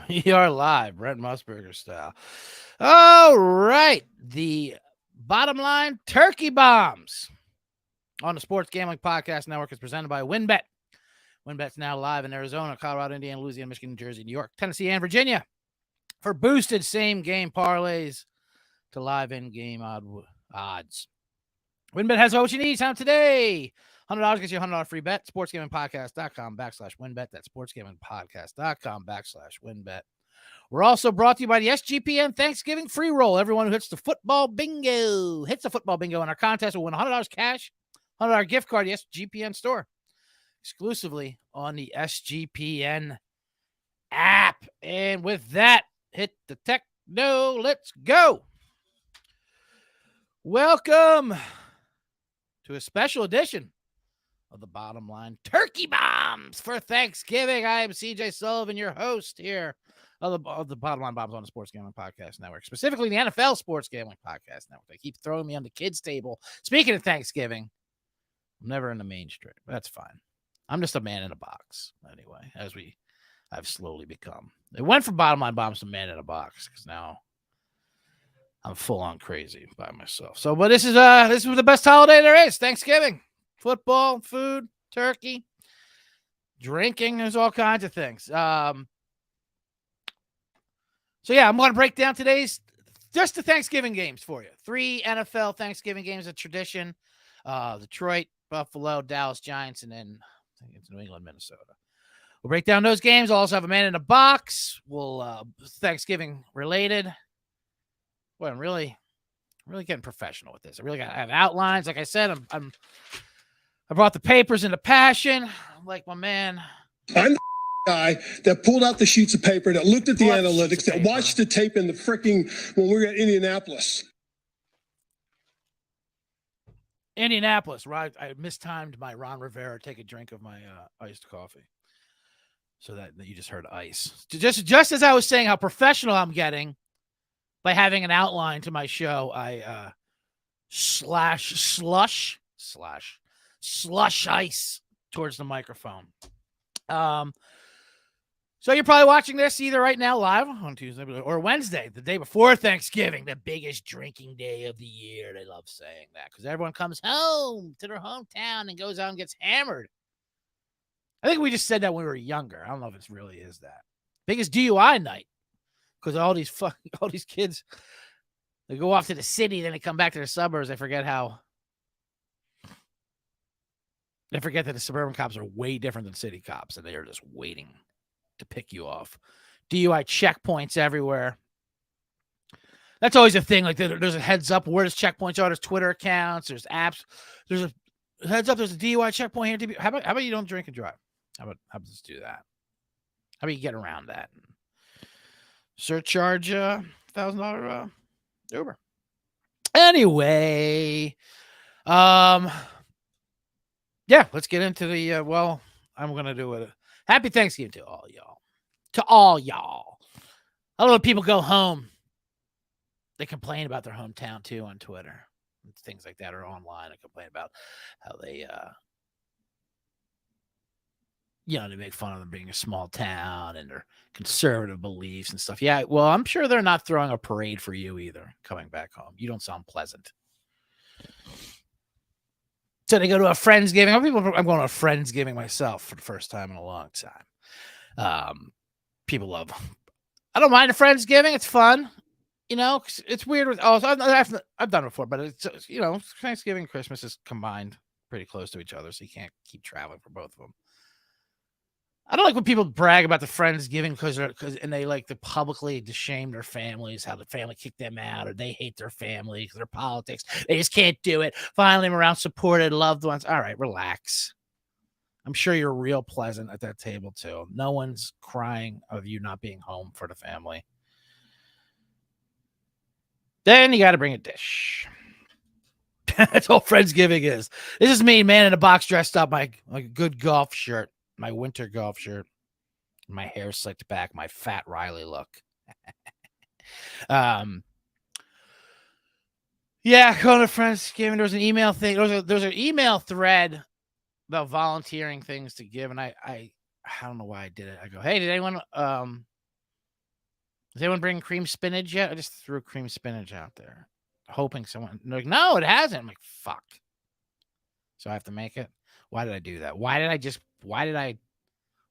You're live, Brent Musburger style. All right. The bottom line turkey bombs on the Sports Gambling Podcast Network is presented by WynnBET. WynnBET's now live in Arizona, Colorado, Indiana, Louisiana, Michigan, New Jersey, New York, Tennessee, and Virginia for boosted same game parlays to live in game odds. WynnBET has what you need. Time today. $100 gets you a $100 free bet. SportsGamingPodcast.com/WynnBET. That's SportsGamingPodcast.com/WynnBET. We're also brought to you by the SGPN Thanksgiving free roll. Everyone who hits the football bingo in our contest will win $100 cash, $100 gift card to the SGPN store, exclusively on the SGPN app. And with that, hit the techno. Let's go. Welcome to a special edition of the Bottom Line Turkey Bombs for Thanksgiving. I am C.J. Sullivan, your host here of the Bottom Line Bombs on the Sports Gambling Podcast Network, specifically the NFL Sports Gambling Podcast Network. They keep throwing me on the kids' table. Speaking of Thanksgiving, I'm never in the mainstream. That's fine. I'm just a man in a box, anyway, as I've slowly become. It went from Bottom Line Bombs to man in a box because now I'm full on crazy by myself. So, but this is the best holiday there is. Thanksgiving, football, food, turkey, drinking. There's all kinds of things. So yeah, I'm going to break down today's just the Thanksgiving games for you. 3 NFL Thanksgiving games, a tradition. Detroit, Buffalo, Dallas Giants, and then I think it's New England, Minnesota. We'll break down those games. We'll also have a man in a box. We'll Thanksgiving related. Boy, I'm really getting professional with this. I really got to have outlines. Like I said, I brought the papers into passion. I'm like my man. I'm the guy that pulled out the sheets of paper, that looked at the analytics, that watched the tape in the freaking when we were at Indianapolis. Right? I mistimed my Ron Rivera take a drink of my iced coffee. So that you just heard ice. Just as I was saying how professional I'm getting by having an outline to my show, I slush ice towards the microphone. So you're probably watching this either right now live on Tuesday or Wednesday, the day before Thanksgiving, the biggest drinking day of the year. They love saying that because everyone comes home to their hometown and goes out and gets hammered. I think we just said that when we were younger. I don't know if it really is that. Biggest DUI night because all these kids, they go off to the city, then they come back to their suburbs. They forget that the suburban cops are way different than city cops, and they are just waiting to pick you off. DUI checkpoints everywhere. That's always a thing. Like there's a heads up where there's checkpoints are. There's Twitter accounts. There's apps. There's a heads up. There's a DUI checkpoint here. How about you don't drink and drive? How about just do that? How about you get around that? Surcharge $1,000 Uber. Anyway, yeah, let's get into the I'm gonna do it. Happy Thanksgiving to all y'all. A lot of people go home. They complain about their hometown too on Twitter. Things like that, or online. They complain about how they they make fun of them being a small town and their conservative beliefs and stuff. Yeah, well, I'm sure they're not throwing a parade for you either coming back home. You don't sound pleasant. So they go to a Friendsgiving. I'm going to a Friendsgiving myself for the first time in a long time. People love. I don't mind a Friendsgiving. It's fun. It's weird. I've done it before, but it's Thanksgiving and Christmas is combined pretty close to each other, so you can't keep traveling for both of them. I don't like when people brag about the Friendsgiving because they like to publicly shame their families, how the family kicked them out, or they hate their family because their politics. They just can't do it. Finally, I'm around supported loved ones. All right, relax. I'm sure you're real pleasant at that table too. No one's crying of you not being home for the family. Then you got to bring a dish. That's all Friendsgiving is. This is me, man in a box, dressed up, my good golf shirt. My winter golf shirt, my hair slicked back, my fat Riley look. Yeah, going to Friendsgiving. There was an email thing. There's an email thread about volunteering things to give, and I don't know why I did it. I go, hey, did anyone Is anyone bringing cream spinach yet? I just threw cream spinach out there, hoping someone. Like, no, it hasn't. I'm like, fuck. So I have to make it. Why did I do that? Why did I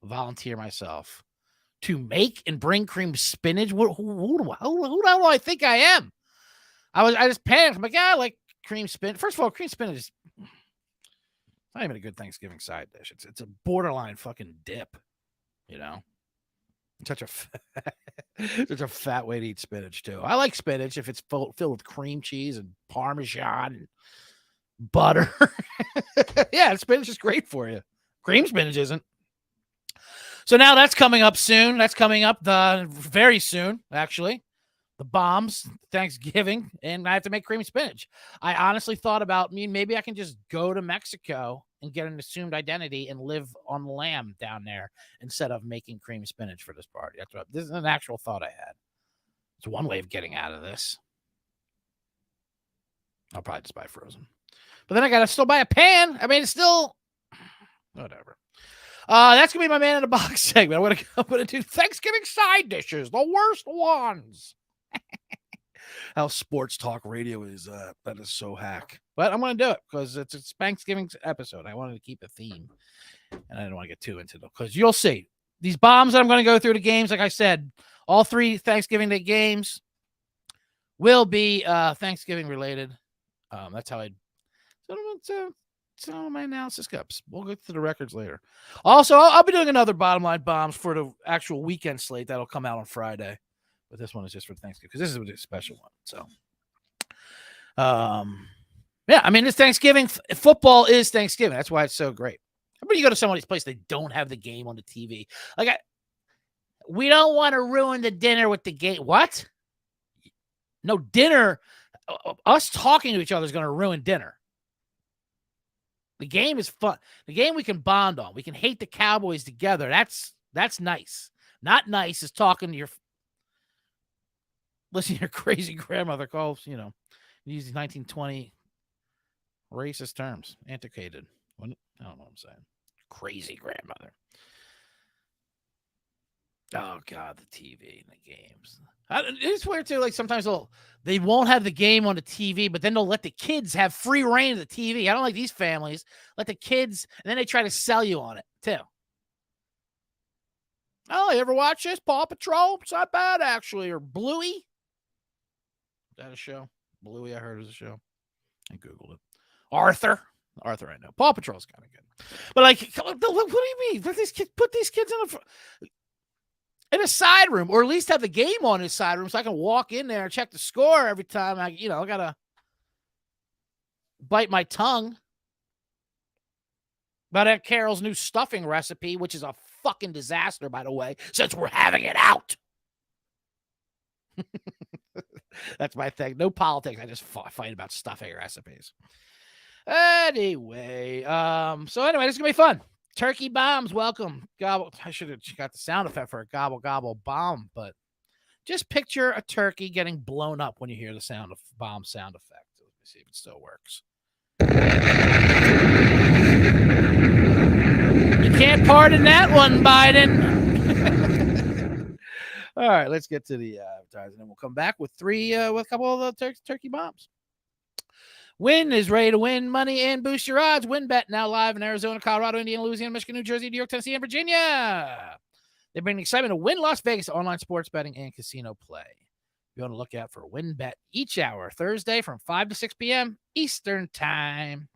volunteer myself to make and bring cream spinach? Who do I think I am? I just panicked. I'm like, yeah, I like cream spinach. First of all, cream spinach is not even a good Thanksgiving side dish. It's a borderline fucking dip, you know. Such a fat way to eat spinach too. I like spinach if it's filled with cream cheese and Parmesan and butter. Yeah, spinach is great for you. Cream spinach isn't. So now that's coming up soon. That's coming up very soon, actually. The bombs, Thanksgiving, and I have to make cream spinach. I honestly thought about maybe I can just go to Mexico and get an assumed identity and live on lamb down there instead of making cream spinach for this party. This is an actual thought I had. It's one way of getting out of this. I'll probably just buy frozen. But then I got to still buy a pan. I mean, it's still whatever. That's going to be my man in the box segment. I'm going to do Thanksgiving side dishes, the worst ones. How sports talk radio is, that is so hack. But I'm going to do it because it's a Thanksgiving episode. I wanted to keep a theme, and I didn't want to get too into it because you'll see. These bombs that I'm going to go through the games, like I said, all 3 Thanksgiving Day games will be Thanksgiving related. That's how so my analysis cups. We'll get to the records later. Also, I'll be doing another bottom line bombs for the actual weekend slate that'll come out on Friday. But this one is just for Thanksgiving because this is a special one. So, yeah, I mean, this Thanksgiving football is Thanksgiving. That's why it's so great. How about you go to somebody's place, they don't have the game on the TV? Like, we don't want to ruin the dinner with the game. What? No, dinner. Us talking to each other is going to ruin dinner. The game is fun. The game we can bond on. We can hate the Cowboys together. That's nice. Not nice is talking to listen to your crazy grandmother calls, using 1920 racist terms. Antiquated. I don't know what I'm saying. Crazy grandmother. Oh, God, the TV and the games. It's weird, too. Like, sometimes they won't have the game on the TV, but then they'll let the kids have free reign of the TV. I don't like these families. Let the kids, and then they try to sell you on it, too. Oh, you ever watch this? Paw Patrol? It's not bad, actually. Or Bluey? Is that a show? Bluey, I heard, is a show. I Googled it. Arthur, I know. Paw Patrol's kind of good. But, like, what do you mean? Put these kids in a side room, or at least have the game on in a side room so I can walk in there and check the score every time I got to bite my tongue about Aunt Carol's new stuffing recipe, which is a fucking disaster, by the way, since we're having it out. That's my thing. No politics. I just fight about stuffing recipes. Anyway, this is gonna be fun. Turkey bombs, welcome. Gobble. I should have got the sound effect for a gobble gobble bomb, but just picture a turkey getting blown up when you hear the sound of bomb sound effect. Let me see if it still works. You can't pardon that one, Biden. All right, let's get to the advertising, and we'll come back with a couple of the turkey bombs. Win is ready to win money and boost your odds. WinBet now live in Arizona, Colorado, Indiana, Louisiana, Michigan, New Jersey, New York, Tennessee, and Virginia. They bring excitement to Win Las Vegas online sports betting and casino play. Be on the lookout for WinBet each hour, Thursday from 5 to 6 p.m. Eastern Time.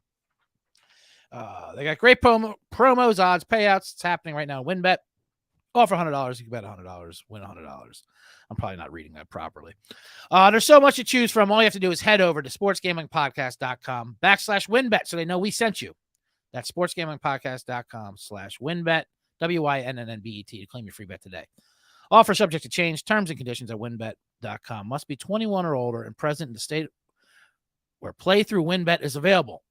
They got great promos, odds, payouts. It's happening right now. WinBet. Offer $100. You can bet $100. Win $100. I'm probably not reading that properly. There's so much to choose from. All you have to do is head over to sportsgamblingpodcast.com/winbet so they know we sent you. That's sportsgamblingpodcast.com/winbet, WINNNBET, to claim your free bet today. Offer subject to change. Terms and conditions at winbet.com. Must be 21 or older and present in the state where playthrough WinBet is available.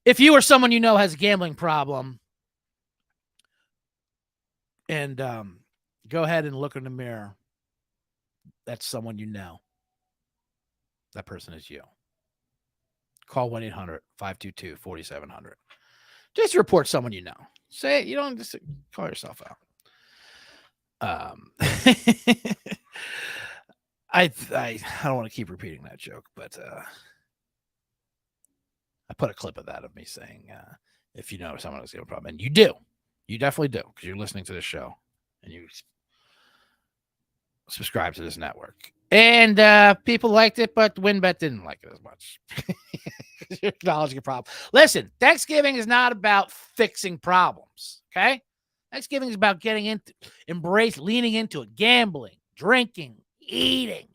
If you or someone you know has a gambling problem, and go ahead and look in the mirror. That's someone you know. That person is you. Call 1-800-522-4700. Just report someone you know. Say, you don't just call yourself out. I don't want to keep repeating that joke, but I put a clip of that of me saying, if you know someone who's got a problem, and you do, you definitely do, because you're listening to this show and you subscribe to this network. And people liked it, but WinBet didn't like it as much. You're acknowledging a problem. Listen, Thanksgiving is not about fixing problems, okay? Thanksgiving is about getting into, leaning into it, gambling, drinking, eating,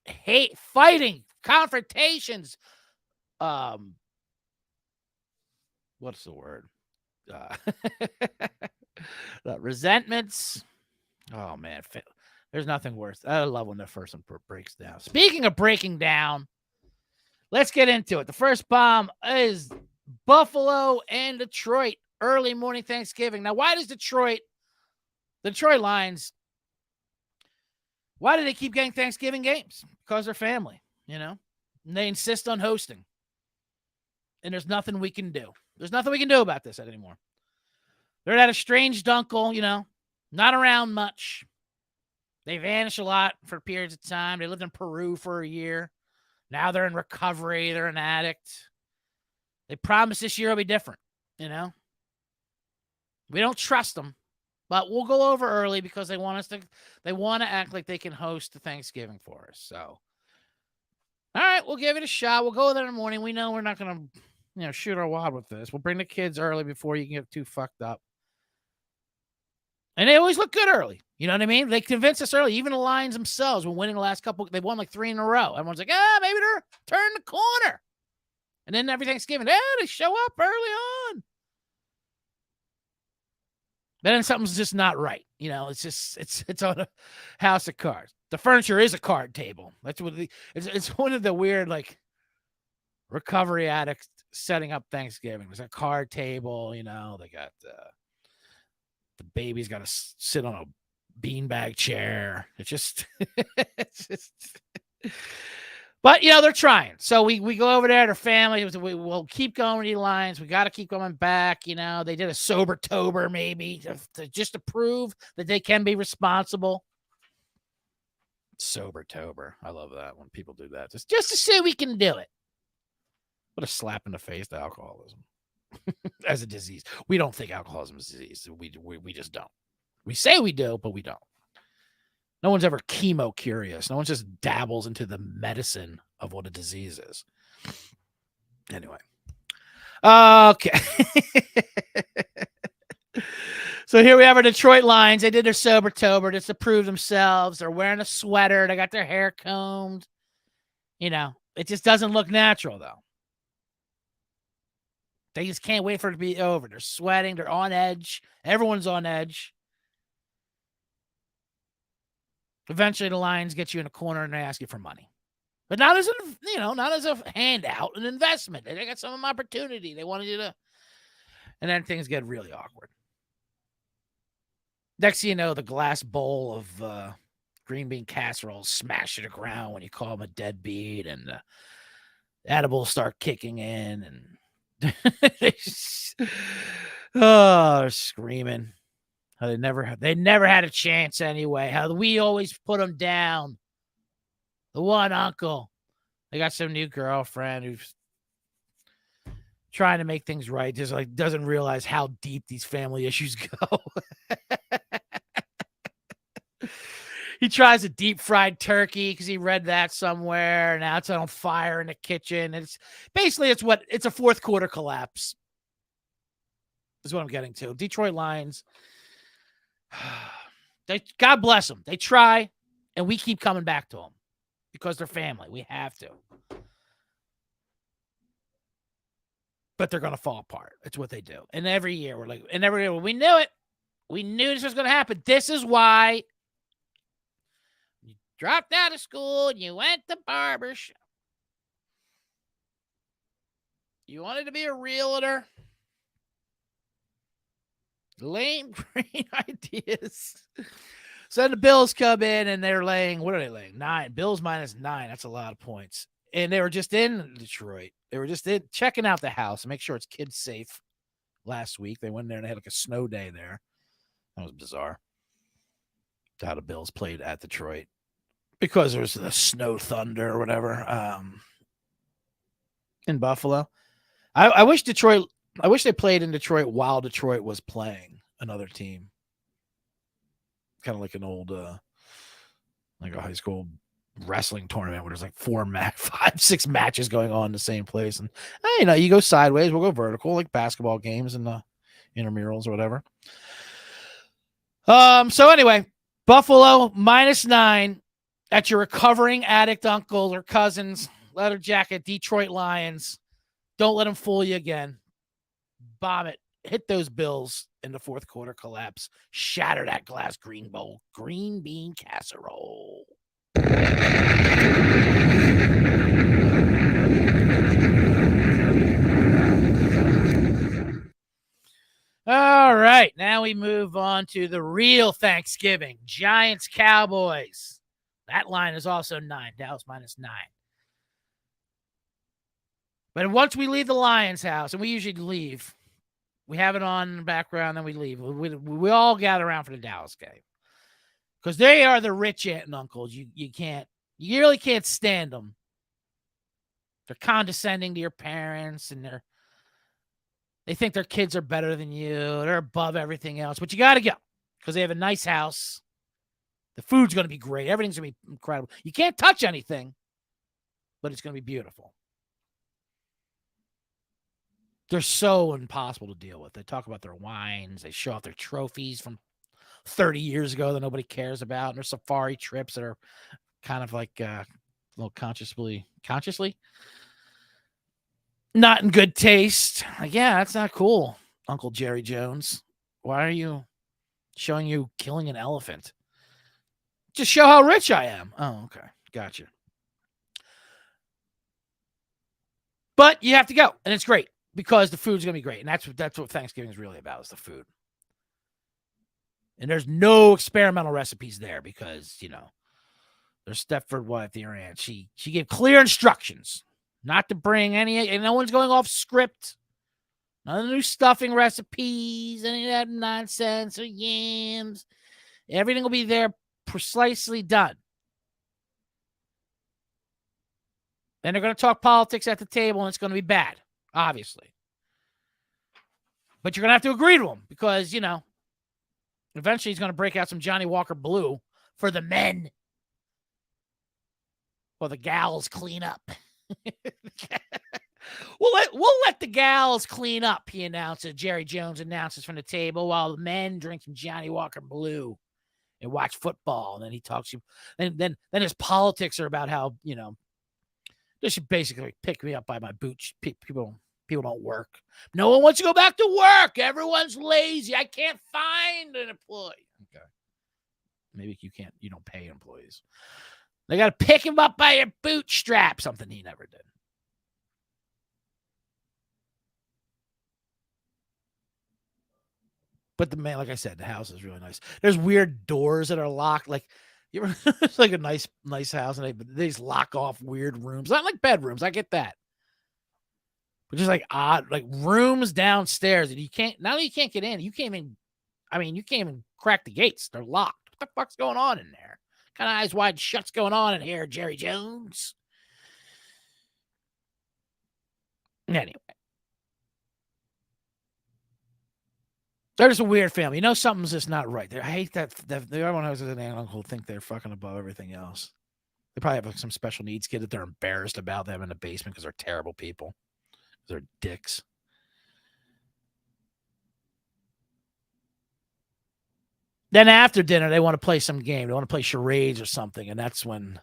hate, fighting, confrontations. What's the word? Resentments. Oh man, there's nothing worse. I love when the first one breaks down. Speaking of breaking down, let's get into it. The first bomb is Buffalo and Detroit, early morning Thanksgiving. Now, why does the Detroit Lions, why do they keep getting Thanksgiving games? Because they're family, and they insist on hosting. And there's nothing we can do. There's nothing we can do about this anymore. They're that estranged uncle, not around much. They vanish a lot for periods of time. They lived in Peru for a year. Now they're in recovery. They're an addict. They promise this year will be different, We don't trust them, but we'll go over early because they want to act like they can host the Thanksgiving for us. So, all right, we'll give it a shot. We'll go there in the morning. We know we're not going to, shoot our wad with this. We'll bring the kids early before you can get too fucked up. And they always look good early. You know what I mean? They convinced us early. Even the Lions themselves were winning the last couple. They won like 3 in a row. Everyone's like, maybe they're turning the corner. And then every Thanksgiving, they show up early on. But then something's just not right. It's just, it's on a house of cards. The furniture is a card table. That's what it's one of the weird, like, recovery addicts setting up Thanksgiving. There's a card table, they got the baby's got to sit on a beanbag chair. It's just, but they're trying. So we go over there to family. We'll keep going with the Lions. We got to keep going back. They did a Sober-tober maybe just to prove that they can be responsible. Sober-tober. I love that when people do that. Just to say we can do it. What a slap in the face to alcoholism as a disease. We don't think alcoholism is a disease. We just don't. We say we do, but we don't. No one's ever chemo curious. No one just dabbles into the medicine of what a disease is. Anyway. Okay. So here we have our Detroit Lions. They did their Sober-tober just to prove themselves. They're wearing a sweater. They got their hair combed. It just doesn't look natural, though. They just can't wait for it to be over. They're sweating. They're on edge. Everyone's on edge. Eventually, the Lions get you in a corner and they ask you for money. But not as a handout, an investment. They got some opportunity. They wanted you to. And then things get really awkward. Next thing you know, the glass bowl of green bean casserole smash to the ground when you call them a deadbeat, and the edibles start kicking in, and they're screaming. How they never had a chance anyway. How we always put them down. The one uncle, they got some new girlfriend who's trying to make things right, just like doesn't realize how deep these family issues go. He tries a deep fried turkey because he read that somewhere. Now it's on fire in the kitchen. It's a fourth quarter collapse. Is what I'm getting to. Detroit Lions. God bless them. They try, and we keep coming back to them because they're family. We have to. But they're going to fall apart. It's what they do. And every year we knew it. We knew this was going to happen. This is why you dropped out of school and you went to barbershop. You wanted to be a realtor. Lame green ideas. So the Bills come in and they're laying, what are they laying? 9. Bills -9. That's a lot of points. And they were just in Detroit. They were just checking out the house and make sure it's kid safe last week. They went there and they had like a snow day there. That was bizarre. how the Bills played at Detroit because there was the snow thunder or whatever in Buffalo. I wish they played in Detroit while Detroit was playing another team. Kind of like an old, like a high school wrestling tournament where there's like 5, 6 matches going on in the same place. And, you go sideways, we'll go vertical, like basketball games and intramurals or whatever. So anyway, Buffalo -9 at your recovering addict uncle or cousin's leather jacket, Detroit Lions. Don't let them fool you again. Bomb it. Hit those Bills in the fourth quarter collapse. Shatter that glass green bean casserole. All right, now we move on to the real Thanksgiving. Giants, Cowboys. That line is also 9. Dallas -9. But once we leave the Lions' house, and we usually leave, we have it on in the background, then we leave. We all gather around for the Dallas game because they are the rich aunt and uncles. You really can't stand them. They're condescending to your parents, and they think their kids are better than you. They're above everything else, but you got to go because they have a nice house. The food's going to be great. Everything's going to be incredible. You can't touch anything, but it's going to be beautiful. They're so impossible to deal with. They talk about their wines. They show off their trophies from 30 years ago that nobody cares about. And their safari trips that are kind of like a little consciously not in good taste. Like, yeah, that's not cool, Uncle Jerry Jones. Why are you showing you killing an elephant? Just show how rich I am. Oh, okay. Gotcha. But you have to go, and it's great because the food's going to be great. And that's what Thanksgiving is really about, is the food. And there's no experimental recipes there because, there's Stepford wife, the aunt. She gave clear instructions not to bring any, and no one's going off script. None of the new stuffing recipes, any of that nonsense or yams. Everything will be there precisely done. And they're going to talk politics at the table, and it's going to be bad, obviously. But you're going to have to agree to them because, eventually he's going to break out some Johnny Walker Blue for the men. Or the gals clean up. We'll let the gals clean up, he announces. Jerry Jones announces from the table while the men drink some Johnny Walker Blue and watch football. And then he talks to you. Then his politics are about how, they should basically pick me up by my boots. People don't work. No one wants to go back to work. Everyone's lazy. I can't find an employee. Okay. Maybe you don't pay employees. They got to pick him up by your bootstrap, something he never did. But the man, like I said, the house is really nice. There's weird doors that are locked. Like, it's like a nice house, and they just lock off weird rooms. Not like bedrooms. I get that. But just like odd, like rooms downstairs that you can't, not only you can't get in, you can't even crack the gates. They're locked. What the fuck's going on in there? What kind of eyes wide shut's going on in here, Jerry Jones? Anyway. They're just a weird family. Something's just not right. I hate that everyone has an aunt and uncle think they're fucking above everything else. They probably have some special needs kid that they're embarrassed about them in the basement because they're terrible people. They're dicks. Then after dinner, they want to play some game. They want to play charades or something, and that's when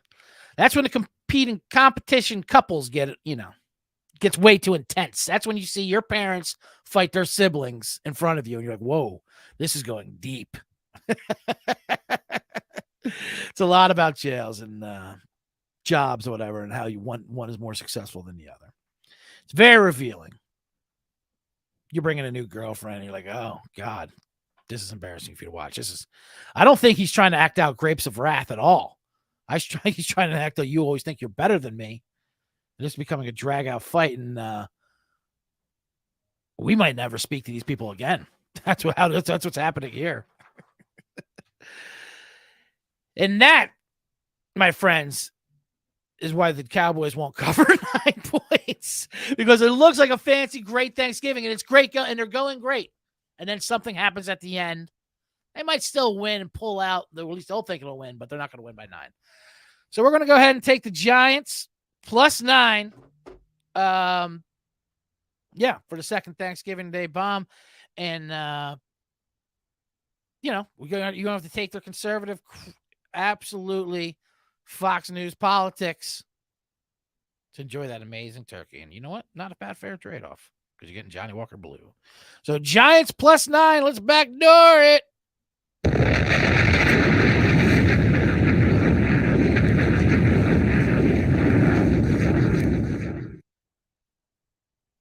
the competition couples gets way too intense. That's when you see your parents fight their siblings in front of you, and you're like, whoa, this is going deep. It's a lot about jails and jobs or whatever, and how one is more successful than the other. It's very revealing. You're bringing a new girlfriend, and you're like, oh, God, this is embarrassing for you to watch. I don't think he's trying to act out Grapes of Wrath at all. He's trying to act like you always think you're better than me. This is becoming a drag-out fight, and we might never speak to these people again. That's what's happening here. And that, my friends, is why the Cowboys won't cover 9 points, because it looks like a fancy, great Thanksgiving, and it's great, and they're going great. And then something happens at the end. They might still win and pull out. At least they'll think it'll win, but they're not going to win by 9. So we're going to go ahead and take the Giants plus 9. For the second Thanksgiving Day bomb. And, you're going to have to take their conservative, absolutely Fox News politics to enjoy that amazing turkey. And you know what? Not a bad fair trade-off, because you're getting Johnny Walker Blue. So Giants plus 9. Let's backdoor it.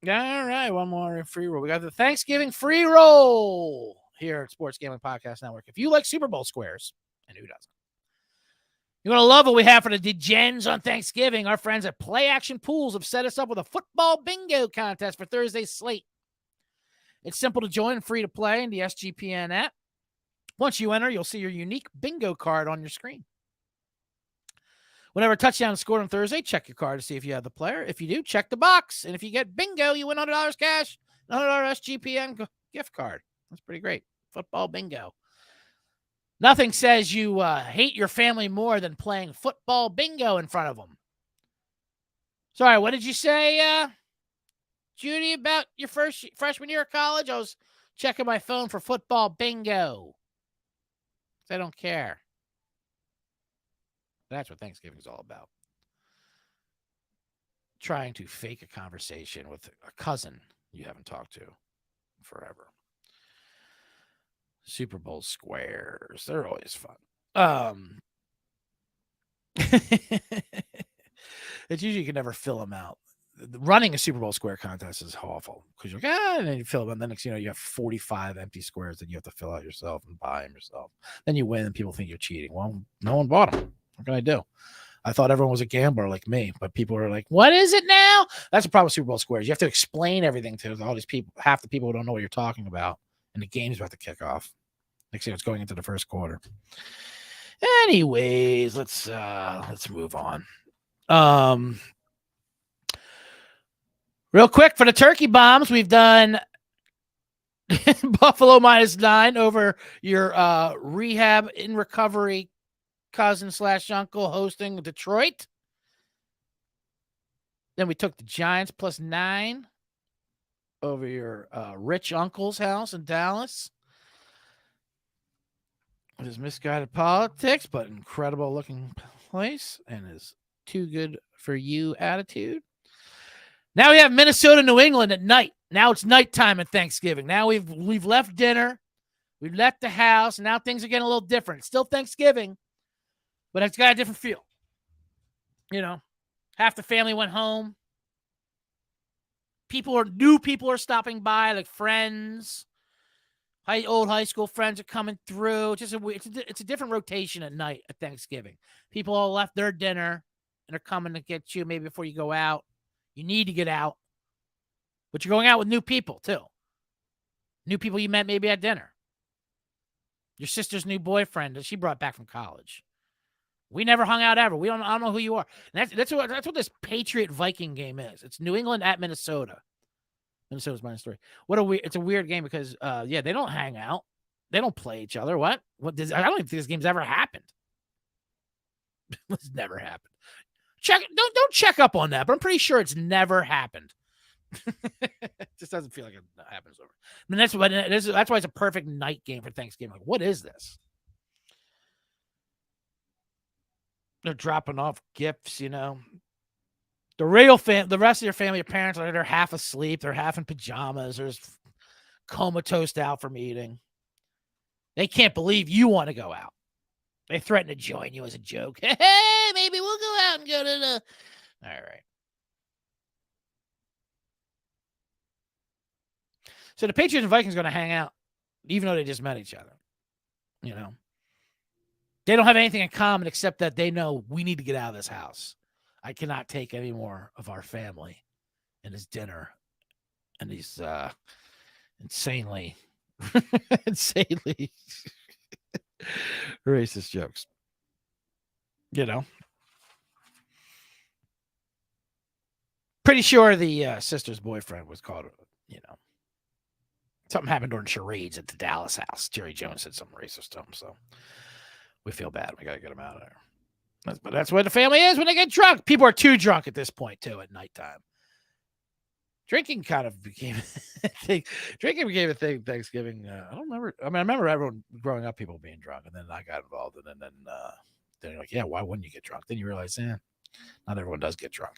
All right, one more free roll. We got the Thanksgiving free roll here at Sports Gambling Podcast Network. If you like Super Bowl squares, and who doesn't, you're going to love what we have for the degens on Thanksgiving. Our friends at Play Action Pools have set us up with a football bingo contest for Thursday's slate. It's simple to join and free to play in the SGPN app. Once you enter, you'll see your unique bingo card on your screen. Whenever a touchdown is scored on Thursday, check your card to see if you have the player. If you do, check the box. And if you get bingo, you win $100 cash, $100 SGPN gift card. That's pretty great. Football bingo. Nothing says you hate your family more than playing football bingo in front of them. Sorry, what did you say, Judy, about your freshman year of college? I was checking my phone for football bingo. I don't care. That's what Thanksgiving is all about. Trying to fake a conversation with a cousin you haven't talked to forever. Super Bowl squares. They're always fun. It's usually you can never fill them out. Running a Super Bowl square contest is awful, because you're like, and then you fill them, and then next you have 45 empty squares that you have to fill out yourself and buy them yourself. Then you win and people think you're cheating. Well, no one bought them. What can I do? I thought everyone was a gambler like me, but people are like, what is it now? That's the problem with Super Bowl squares. You have to explain everything to all these people. Half the people don't know what you're talking about, and the game's about to kick off. Next thing, it's going into the first quarter. Anyways, let's move on. Real quick, for the turkey bombs, we've done Buffalo minus 9 over your rehab in recovery cousin / uncle hosting Detroit. Then we took the Giants plus 9 over your rich uncle's house in Dallas. It is misguided politics, but incredible looking place, and is too good for you attitude. Now we have Minnesota, New England at night. Now it's nighttime at Thanksgiving. Now we've left dinner. We've left the house. And now things are getting a little different. It's still Thanksgiving, but it's got a different feel. Half the family went home. New people are stopping by, like friends. Old high school friends are coming through. It's a different rotation at night at Thanksgiving. People all left their dinner and are coming to get you maybe before you go out. You need to get out, but you're going out with new people too. New people you met maybe at dinner. Your sister's new boyfriend that she brought back from college. We never hung out ever. I don't know who you are. And that's what this Patriot Viking game is. It's New England at Minnesota. Minnesota's minus 3. It's a weird game because they don't hang out. They don't play each other. I don't even think this game's ever happened. It's never happened. Don't check up on that, but I'm pretty sure it's never happened. It just doesn't feel like it happens over. That's why it's a perfect night game for Thanksgiving. Like, what is this? They're dropping off gifts, The rest of your family, your parents, they're half asleep. They're half in pajamas. They're comatose out from eating. They can't believe you want to go out. They threaten to join you as a joke. Hey, maybe we'll go out and go to the... All right. So the Patriots and Vikings are going to hang out, even though they just met each other. They don't have anything in common except that they know we need to get out of this house. I cannot take any more of our family and his dinner and these insanely racist jokes. You know, pretty sure the sister's boyfriend was called, you know, something happened during charades at the Dallas house. Jerry Jones said some racist stuff, so we feel bad. We got to get him out of there. But that's what the family is when they get drunk. People are too drunk at this point, too, at nighttime. Drinking kind of became a thing. Drinking became a thing Thanksgiving. I don't remember. I mean, I remember everyone growing up, people being drunk, and then I got involved, and then you're like, yeah, why wouldn't you get drunk? Then you realize, not everyone does get drunk.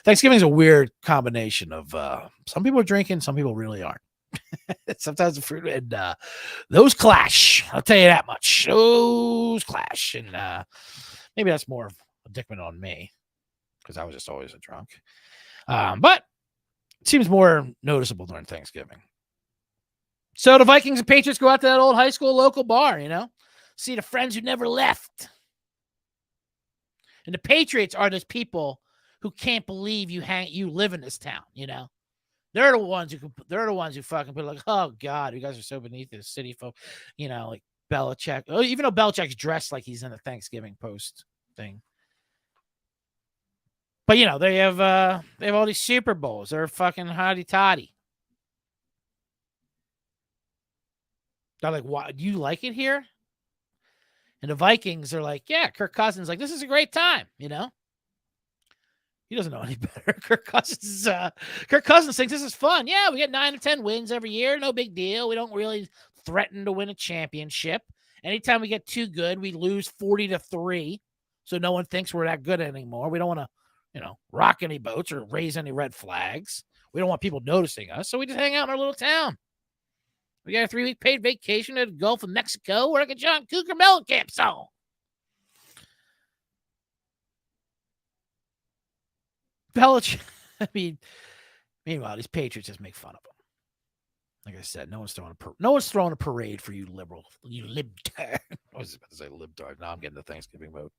Thanksgiving is a weird combination of some people are drinking, some people really aren't. Sometimes the fruit and those clash. I'll tell you that much. Those clash, and maybe that's more a dickman on me because I was just always a drunk. But it seems more noticeable during Thanksgiving. So the Vikings and Patriots go out to that old high school local bar, see the friends who never left. And the Patriots are those people who can't believe you live in this town, They're the ones who fucking put like, oh God, you guys are so beneath this city folk, like Belichick. Oh, even though Belichick's dressed like he's in a Thanksgiving Post thing. But they have all these Super Bowls. They're fucking hotty toddy. They're like, "What? Do you like it here?" And the Vikings are like, "Yeah." Kirk Cousins like, "This is a great time." He doesn't know any better. Kirk Cousins thinks this is fun. Yeah, we get 9 or 10 wins every year. No big deal. We don't really threaten to win a championship. Anytime we get too good, we lose 40-3. So no one thinks we're that good anymore. We don't want to rock any boats or raise any red flags. We don't want people noticing us, so we just hang out in our little town. We got a 3-week paid vacation to the Gulf of Mexico. We're like a John Cougar Mellencamp song. Belichick, meanwhile, these Patriots just make fun of them. Like I said, no one's throwing a parade for you liberal, you libtard. I was about to say libtard. Now I'm getting the Thanksgiving mode.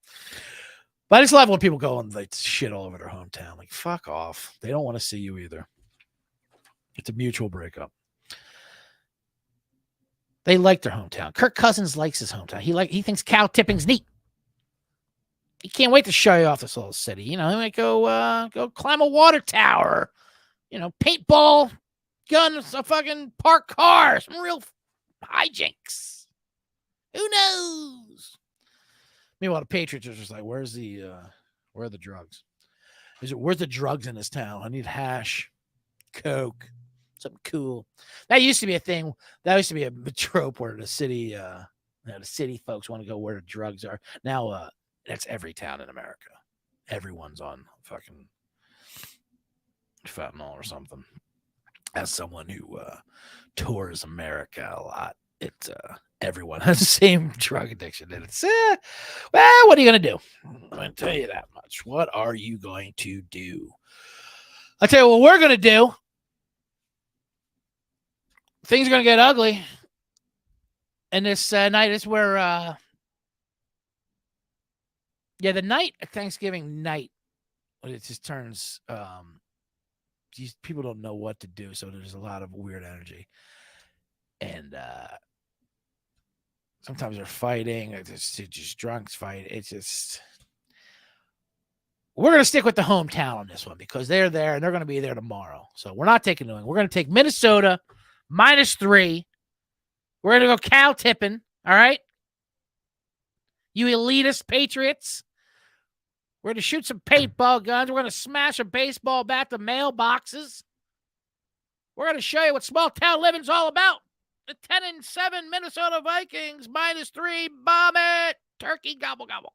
But I just love when people go and they shit all over their hometown. Like, fuck off. They don't want to see you either. It's a mutual breakup. They like their hometown. Kirk Cousins likes his hometown. He thinks cow tipping's neat. He can't wait to show you off this little city. He might go climb a water tower. Paintball, guns, a fucking parked car, some real hijinks. Who knows? Meanwhile, the Patriots are just like, where are the drugs? Where's the drugs in this town? I need hash, coke, something cool. That used to be a thing. That used to be a trope where the city folks want to go where the drugs are. Now, that's every town in America. Everyone's on fucking fentanyl or something. As someone who tours America a lot, everyone has the same drug addiction, and it's well, what are you gonna do? I'm gonna tell you that much. What are you going to do? I'll tell you what we're gonna do. Things are gonna get ugly, and this night is where the night, Thanksgiving night, it just turns. These people don't know what to do, so there's a lot of weird energy, and sometimes they're fighting. It's just drunks fight. It's just we're gonna stick with the hometown on this one because they're there and they're gonna be there tomorrow. So we're not taking New England. We're gonna take Minnesota -3. We're gonna go cow tipping. All right, you elitist Patriots. We're going to shoot some paintball guns. We're going to smash a baseball bat to mailboxes. We're going to show you what small town living's all about. The 10-7 Minnesota Vikings -3. Bomb it. Turkey gobble gobble.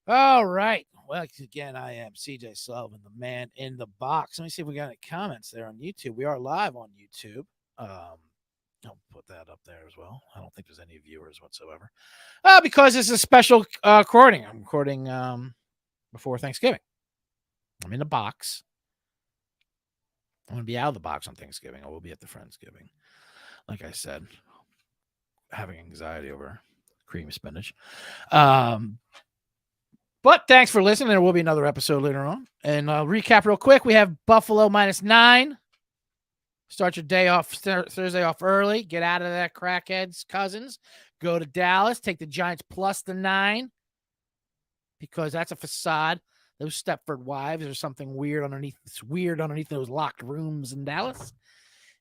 All right. Well, again, I am C.J. Sullivan, the man in the box. Let me see if we got any comments there on YouTube. We are live on YouTube. I'll put that up there as well. I don't think there's any viewers whatsoever. Because it's a special recording. I'm recording before Thanksgiving. I'm in the box. I'm going to be out of the box on Thanksgiving. I will be at the Friendsgiving. Like I said, having anxiety over cream spinach. But thanks for listening. There will be another episode later on. And I'll recap real quick. We have Buffalo -9. Start your day off, Thursday off early. Get out of that crackhead's Cousins. Go to Dallas. Take the Giants plus the 9 because that's a facade. Those Stepford wives are something weird underneath. It's weird underneath those locked rooms in Dallas.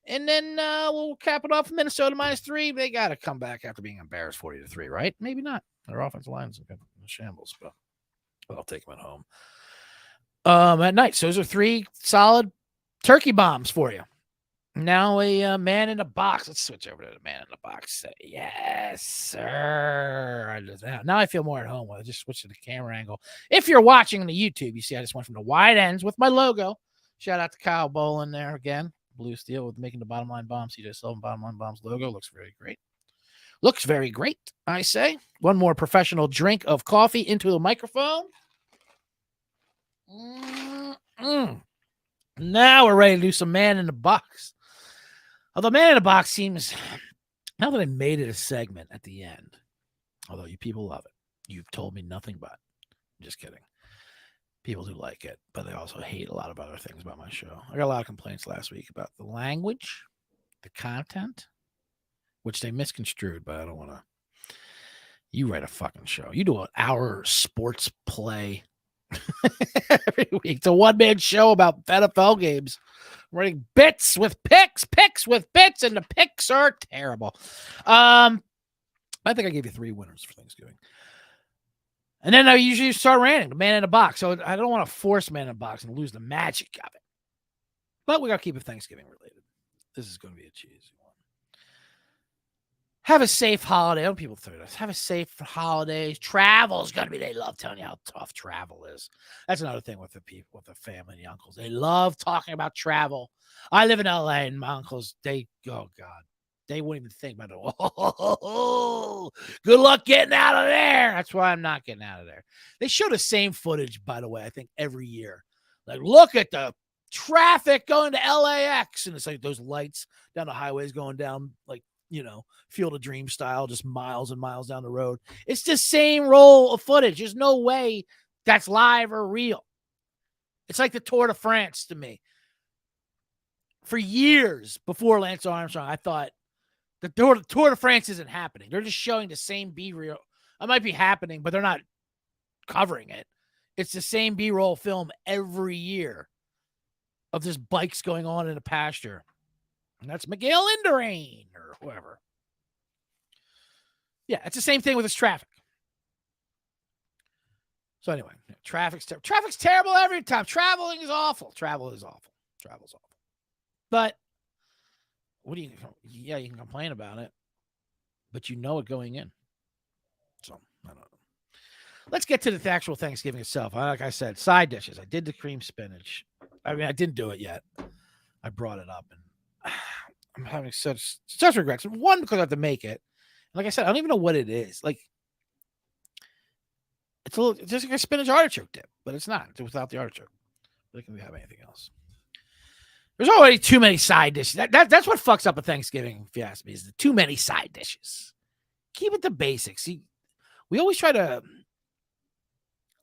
And then we'll cap it off. Minnesota -3. They got to come back after being embarrassed 40-3, right? Maybe not. Their offensive line's in shambles, but I'll take them at home. At night. So those are 3 solid turkey bombs for you. Now a man in a box. Let's switch over to the man in the box. Yes, sir. Now I feel more at home. I just switched to the camera angle. If you're watching the YouTube, you see I just went from the wide ends with my logo. Shout out to Kyle Bolin there again. Blue Steel with making the bottom line bomb. C.J. Sullivan bottom line bombs logo. Looks very great. Looks very great, I say. One more professional drink of coffee into the microphone. Now we're ready to do some man in the box. Although man in the box seems, now that I made it a segment at the end, although you people love it, you've told me nothing but. I'm just kidding. People do like it, but they also hate a lot of other things about my show. I got a lot of complaints last week about the language, the content, which they misconstrued, but I don't want to. You write a fucking show. You do an hour sports play every week. It's a one-man show about NFL games. Running bits with picks with bits, and the picks are terrible. I think I gave you 3 winners for Thanksgiving. And then I usually start ranting the man in the box. So I don't want to force man in the box and lose the magic of it. But we got to keep it Thanksgiving related. This is going to be a cheesy one. Have a safe holiday. I don't people throw this. Have a safe holiday. Travel is going to be, they love telling you how tough travel is. That's another thing with the people, with the family and the uncles. They love talking about travel. I live in LA and my uncles, oh God, they wouldn't even think about it. Oh, good luck getting out of there. That's why I'm not getting out of there. They show the same footage, by the way, I think every year. Like, look at the traffic going to LAX. And it's like those lights down the highways going down, like, Field of Dreams style, just miles and miles down the road. It's the same roll of footage. There's no way that's live or real. It's like the Tour de France to me. For years before Lance Armstrong, I thought the Tour de France isn't happening. They're just showing the same B-reel. It might be happening, but they're not covering it. It's the same B-roll film every year of just bikes going on in a pasture. And that's Miguel Indurain or whoever. Yeah, it's the same thing with this traffic. So anyway, traffic's terrible every time. Traveling is awful. Travel's awful. But you can complain about it, but you know it going in. So I don't know. Let's get to the actual Thanksgiving itself. Like I said, side dishes. I did the cream spinach. I mean, I didn't do it yet. I brought it up and I'm having such regrets. One, because I have to make it. Like I said, I don't even know what it is. Like, it's just like a spinach artichoke dip, but it's not. It's without the artichoke. But it can have anything else. There's already too many side dishes. That's what fucks up a Thanksgiving, if you ask me, is the too many side dishes. Keep it the basics. See, we always try to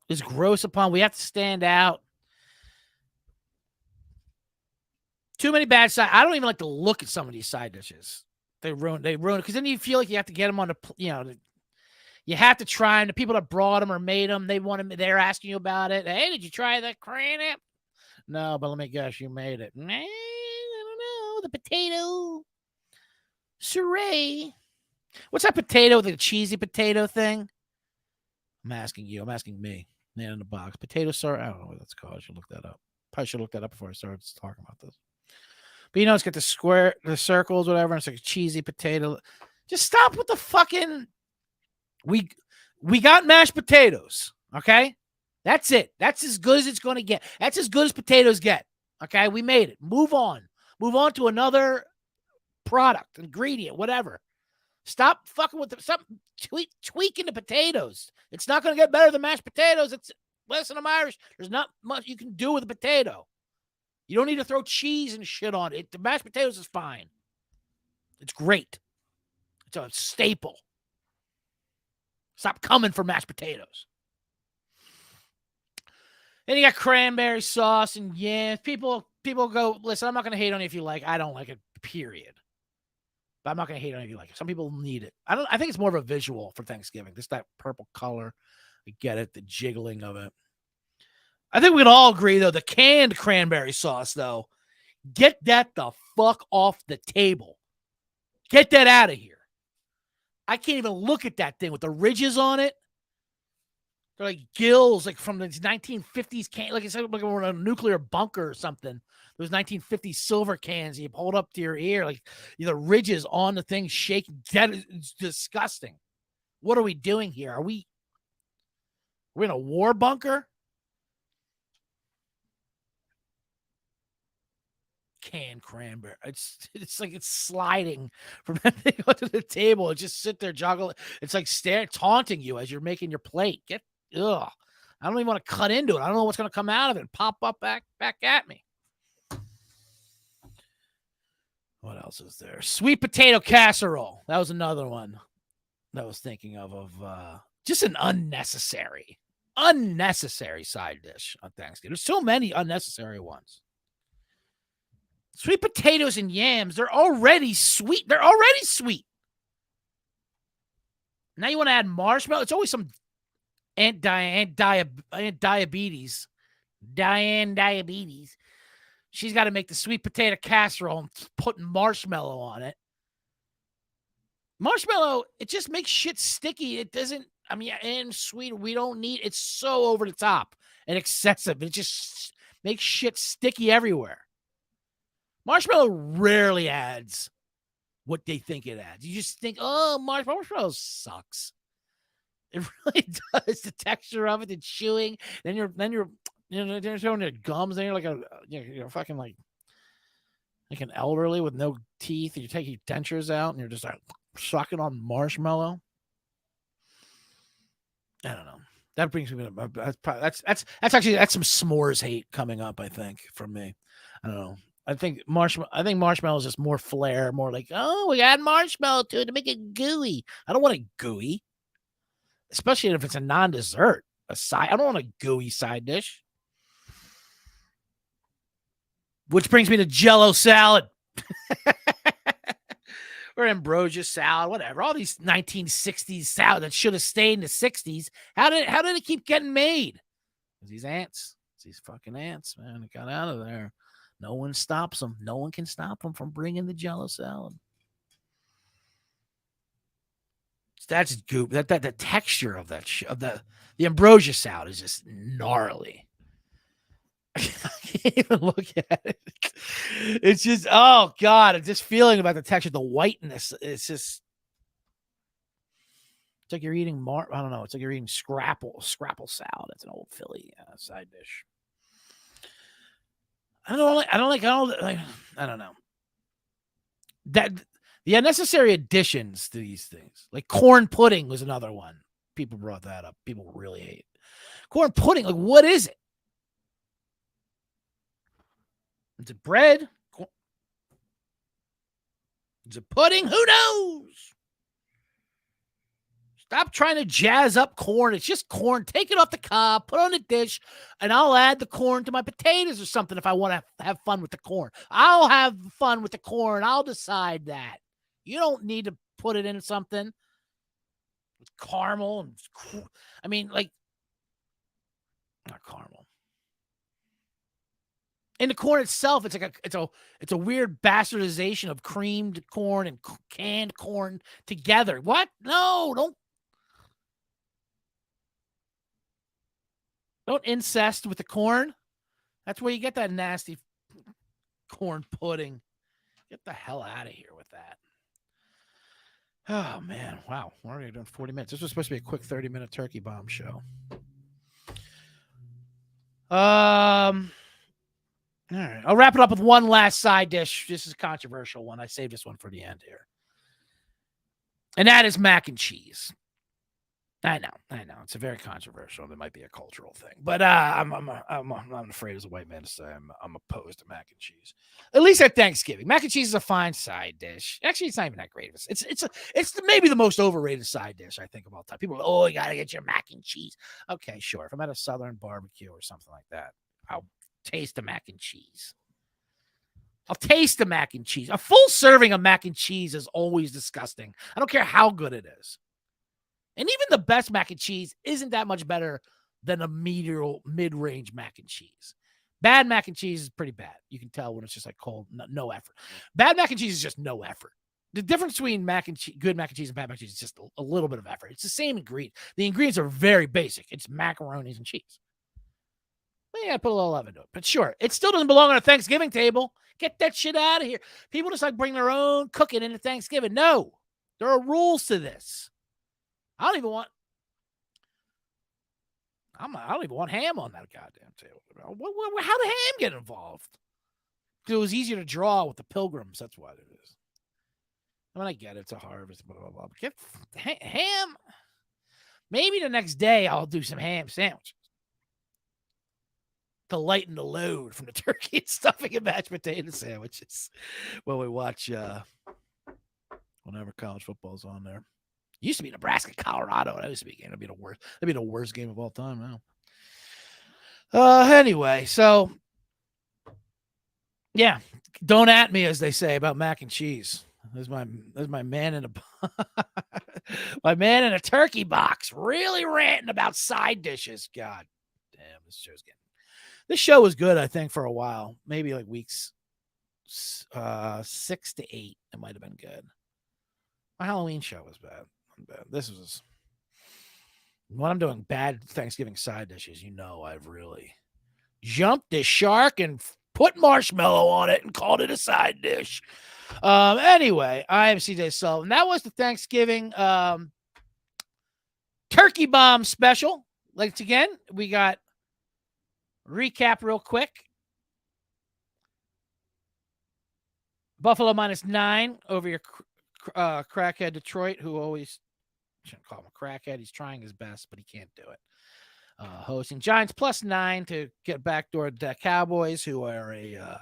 just gross upon. We have to stand out. Too many bad side. I don't even like to look at some of these side dishes. They ruin it because then you feel like you have to get them on the, you have to try them. The people that brought them or made them, they're asking you about it. Hey, did you try that cranberry? No, but let me guess, you made it. Man, I don't know. The potato. Surrey. What's that potato, the cheesy potato thing? I'm asking you. I'm asking me. Man in the box. Potato sorry. I don't know what that's called. I should look that up. Probably should look that up before I started talking about this. But it's got the circles, whatever. And it's like a cheesy potato. Just stop with the fucking. We got mashed potatoes. Okay, that's it. That's as good as it's going to get. That's as good as potatoes get. Okay, we made it. Move on. Move on to another product, ingredient, whatever. Stop fucking with stop tweaking the potatoes. It's not going to get better than mashed potatoes. Listen, I'm Irish. There's not much you can do with a potato. You don't need to throw cheese and shit on it. The mashed potatoes is fine. It's great. It's a staple. Stop coming for mashed potatoes. Then you got cranberry sauce and yams. People people go, listen, I'm not going to hate on you if you like. I don't like it, period. But I'm not going to hate on you if you like it. Some people need it. I think it's more of a visual for Thanksgiving. Just that purple color. I get it, the jiggling of it. I think we can all agree, though, the canned cranberry sauce, though, get that the fuck off the table. Get that out of here. I can't even look at that thing with the ridges on it. They're like gills, like from the 1950s can, like it's like we're in a nuclear bunker or something. Those 1950s silver cans you hold up to your ear, like the ridges on the thing shaking. That is disgusting. What are we doing here? Are we in a war bunker? Canned cranberry. It's like it's sliding from that thing onto the table and just sit there juggling. It's like taunting you as you're making your plate. Ugh. I don't even want to cut into it. I don't know what's going to come out of it and pop up back at me. What else is there? Sweet potato casserole. That was another one that I was thinking of just an unnecessary side dish on Thanksgiving. There's so many unnecessary ones. Sweet potatoes and yams, they're already sweet. Now you want to add marshmallow? It's always some Aunt Diabetes. Diane Diabetes. She's got to make the sweet potato casserole and putting marshmallow on it. Marshmallow, it just makes shit sticky. It doesn't, and sweet, we don't need, it's so over the top and excessive. It just makes shit sticky everywhere. Marshmallow rarely adds what they think it adds. You just think, oh, marshmallow sucks. It really does. The texture of it, the chewing. Then you're showing your gums. Then you're like you're fucking like an elderly with no teeth. And you take your dentures out and you're just like sucking on marshmallow. I don't know. That brings me to that's some s'mores hate coming up. I think from me. I don't know. I think marshmallow is just more flair, more like, oh, we add marshmallow to it to make it gooey. I don't want it gooey, especially if it's a non-dessert. I don't want a gooey side dish. Which brings me to Jell-O salad. Or ambrosia salad, whatever. All these 1960s salad that should have stayed in the 60s. How did it keep getting made? These fucking ants, man, it got out of there. No one stops them. No one can stop them from bringing the Jell-O salad. That's goop. That the texture of that the ambrosia salad is just gnarly. I can't even look at it. It's just, oh god, I'm just feeling about the texture, the whiteness. It's just, it's like you're eating I don't know. It's like you're eating scrapple salad. It's an old Philly side dish. I don't know. That the unnecessary additions to these things, like corn pudding was another one. People brought that up. People really hate corn pudding. Like, what is it? Is it bread? Is it pudding? Who knows? Stop trying to jazz up corn. It's just corn. Take it off the cob, put it on a dish, and I'll add the corn to my potatoes or something if I want to have fun with the corn. I'll have fun with the corn. I'll decide that. You don't need to put it in something with caramel. Not caramel. And the corn itself, it's a weird bastardization of creamed corn and canned corn together. What? No, don't incest with the corn. That's where you get that nasty corn pudding. Get the hell out of here with that. Oh, man. Wow. We're already doing 40 minutes. This was supposed to be a quick 30-minute turkey bomb show. All right. I'll wrap it up with one last side dish. This is a controversial one. I saved this one for the end here. And that is mac and cheese. I know. It's a very controversial. It might be a cultural thing, but I'm afraid as a white man to say I'm opposed to mac and cheese. At least at Thanksgiving, mac and cheese is a fine side dish. Actually, it's not even that great. It's maybe the most overrated side dish I think of all time. People are, oh, you gotta get your mac and cheese. Okay, sure. If I'm at a Southern barbecue or something like that, I'll taste the mac and cheese. I'll taste the mac and cheese. A full serving of mac and cheese is always disgusting. I don't care how good it is. And even the best mac and cheese isn't that much better than a mid-range mac and cheese. Bad mac and cheese is pretty bad. You can tell when it's just like cold, no effort. Bad mac and cheese is just no effort. The difference between good mac and cheese and bad mac and cheese is just a little bit of effort. It's the same ingredient. The ingredients are very basic. It's macaronis and cheese. Well, yeah, put a little oven into it. But sure, it still doesn't belong on a Thanksgiving table. Get that shit out of here. People just like bring their own cooking into Thanksgiving. No, there are rules to this. I don't even want ham on that goddamn table. How did ham get involved? Because it was easier to draw with the Pilgrims. That's why it is. I mean, I get it. It's a harvest, blah, blah, blah. But get ham. Maybe the next day I'll do some ham sandwiches to lighten the load from the turkey and stuffing and mashed potato sandwiches when we watch whenever college football's on there. It used to be Nebraska, Colorado. That used to be a game. That'd be the worst game of all time now. Anyway, so yeah, don't at me, as they say, about mac and cheese. There's my man in a turkey box, really ranting about side dishes. God damn, this show was good, I think, for a while. Maybe like weeks 6 to 8. It might have been good. My Halloween show was bad. This was when I'm doing bad Thanksgiving side dishes. I've really jumped the shark and put marshmallow on it and called it a side dish. Anyway, I am C.J. Sullivan. That was the Thanksgiving turkey bomb special. Once again, we got recap real quick. Buffalo -9 over your crackhead Detroit, who always shouldn't call him a crackhead. He's trying his best, but he can't do it. Hosting Giants +9 to get backdoor the Cowboys, who are a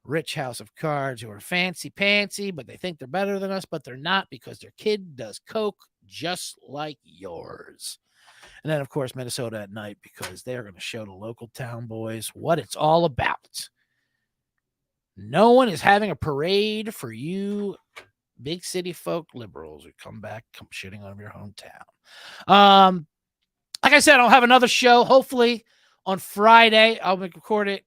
rich house of cards, who are fancy pantsy, but they think they're better than us, but they're not because their kid does coke just like yours. And then, of course, Minnesota at night, because they're going to show the local town boys what it's all about. No one is having a parade for you big city folk liberals who come shitting on your hometown. Like I said, I'll have another show, hopefully on Friday. I'll record it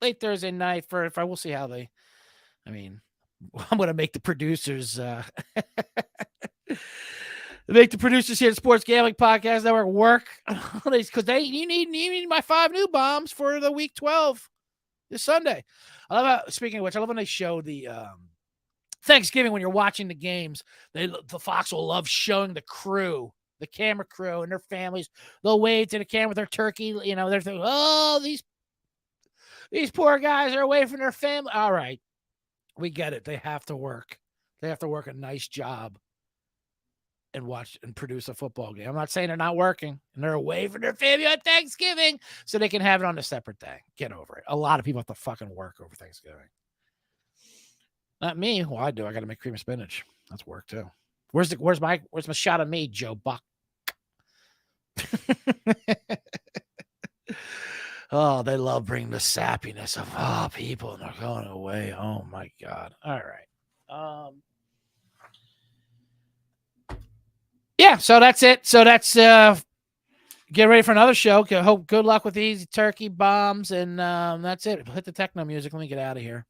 late Thursday night we'll see how I'm going to make the producers here at Sports Gambling Podcast Network work because you need my 5 new bombs for the week 12 this Sunday. Speaking of which, I love when they show the Thanksgiving when you're watching the games. The Fox will love showing the camera crew and their families. They'll wave to the camera with their turkey. They're thinking, oh, these poor guys are away from their family. All right, we get it. They have to work. They have to work a nice job and watch and produce a football game. I'm not saying they're not working, and they're away from their family on Thanksgiving so they can have it on a separate day. Get over it. A lot of people have to fucking work over Thanksgiving. Not me. Well, I do. I got to make cream of spinach. That's work too. Where's my shot of me, Joe Buck? Oh, they love bringing the sappiness of people, and they're going away. Oh my God. All right. Yeah, so that's it. So that's get ready for another show. Good luck with these turkey bombs, and that's it. Hit the techno music. Let me get out of here.